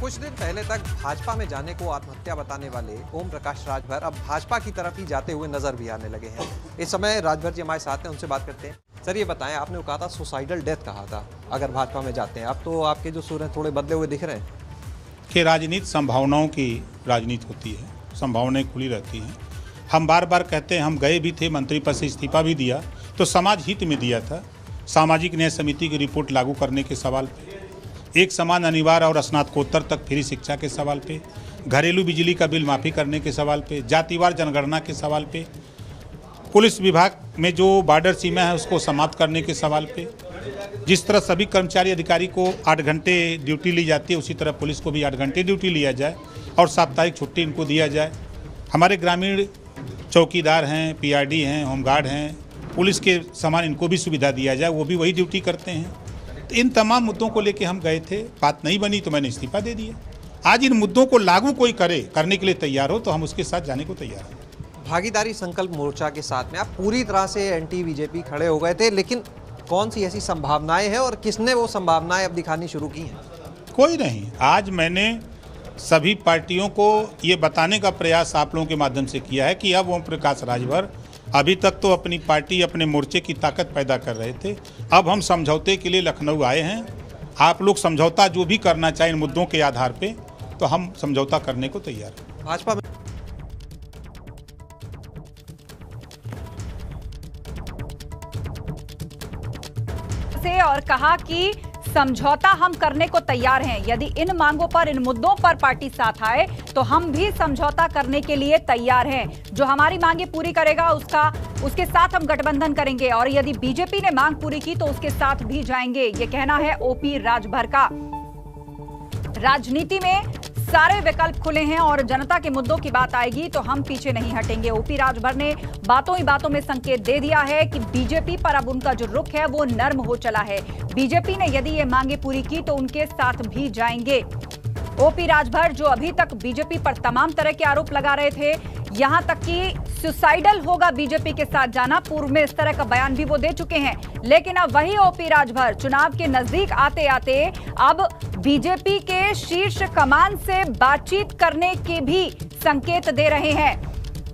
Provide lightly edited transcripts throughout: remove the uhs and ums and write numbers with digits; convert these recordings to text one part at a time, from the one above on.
कुछ दिन पहले तक भाजपा में जाने को आत्महत्या बताने वाले ओम प्रकाश राजभर अब भाजपा की तरफ ही जाते हुए नजर भी आने लगे हैं। इस समय राजभर जी हमारे साथ हैं, उनसे बात करते हैं। सर ये बताएं, आपने कहा था सुसाइडल डेथ कहा था अगर भाजपा में जाते हैं, अब तो आपके जो सुर हैं थोड़े बदले हुए दिख रहे हैं। कि राजनीति संभावनाओं की राजनीति होती है, संभावनाएं खुली रहती हैं। हम बार बार कहते हैं, हम गए भी थे, मंत्री पद से इस्तीफा भी दिया तो समाज हित में दिया था। सामाजिक न्याय समिति की रिपोर्ट लागू करने के सवाल पे, एक समान अनिवार्य और स्नातकोत्तर तक फ्री शिक्षा के सवाल पे, घरेलू बिजली का बिल माफ़ी करने के सवाल पे, जातिवार जनगणना के सवाल पे, पुलिस विभाग में जो बॉर्डर सीमा है उसको समाप्त करने के सवाल पे, जिस तरह सभी कर्मचारी अधिकारी को 8 घंटे ड्यूटी ली जाती है उसी तरह पुलिस को भी 8 घंटे ड्यूटी लिया जाए और साप्ताहिक छुट्टी इनको दिया जाए। हमारे ग्रामीण चौकीदार हैं, पीआरडी हैं, होमगार्ड हैं, पुलिस के समान इनको भी सुविधा दिया जाए, वो भी वही ड्यूटी करते हैं। तो इन तमाम मुद्दों को लेके हम गए थे, बात नहीं बनी तो मैंने इस्तीफा दे दिया। आज इन मुद्दों को लागू कोई करने के लिए तैयार हो तो हम उसके साथ जाने को तैयार हैं। भागीदारी संकल्प मोर्चा के साथ में आप पूरी तरह से एंटी बीजेपी खड़े हो गए थे, लेकिन कौन सी ऐसी संभावनाएं हैं और किसने वो संभावनाएं अब दिखानी शुरू की हैं? कोई नहीं। आज मैंने सभी पार्टियों को ये बताने का प्रयास आप लोगों के माध्यम से किया है कि अब ओम प्रकाश राजभर अभी तक तो अपनी पार्टी, अपने मोर्चे की ताकत पैदा कर रहे थे, अब हम समझौते के लिए लखनऊ आए हैं। आप लोग समझौता जो भी करना चाहें इन मुद्दों के आधार पे, तो हम समझौता करने को तैयार हैं। भाजपा में से और कहा कि समझौता हम करने को तैयार हैं। यदि इन मांगों पर, इन मुद्दों पर पार्टी साथ आए तो हम भी समझौता करने के लिए तैयार हैं। जो हमारी मांगे पूरी करेगा उसके साथ हम गठबंधन करेंगे और यदि बीजेपी ने मांग पूरी की तो उसके साथ भी जाएंगे। ये कहना है ओपी राजभर का। राजनीति में सारे विकल्प खुले हैं और जनता के मुद्दों की बात आएगी तो हम पीछे नहीं हटेंगे। ओपी राजभर ने बातों ही बातों में संकेत दे दिया है कि बीजेपी पर अब उनका जो रुख है वो नर्म हो चला है। बीजेपी ने यदि ये मांगे पूरी की तो उनके साथ भी जाएंगे। ओपी राजभर जो अभी तक बीजेपी पर तमाम तरह के आरोप लगा रहे थे, यहां तक कि सुसाइडल होगा बीजेपी के साथ जाना, पूर्व में इस तरह का बयान भी वो दे चुके हैं। लेकिन अब वही ओपी राजभर चुनाव के नजदीक आते आते अब बीजेपी के शीर्ष कमान से बातचीत करने के भी संकेत दे रहे हैं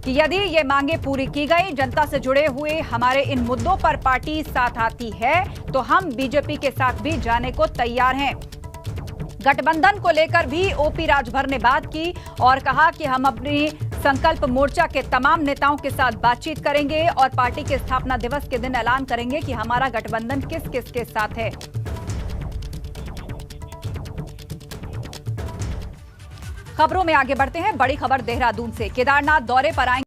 कि यदि ये मांगे पूरी की गई, जनता से जुड़े हुए हमारे इन मुद्दों पर पार्टी साथ आती है तो हम बीजेपी के साथ भी जाने को तैयार हैं। गठबंधन को लेकर भी ओपी राजभर ने बात की और कहा कि हम अपनी संकल्प मोर्चा के तमाम नेताओं के साथ बातचीत करेंगे और पार्टी के स्थापना दिवस के दिन ऐलान करेंगे कि हमारा गठबंधन किस किस के साथ है। खबरों में आगे बढ़ते हैं। बड़ी खबर देहरादून से। केदारनाथ दौरे पर आएंगे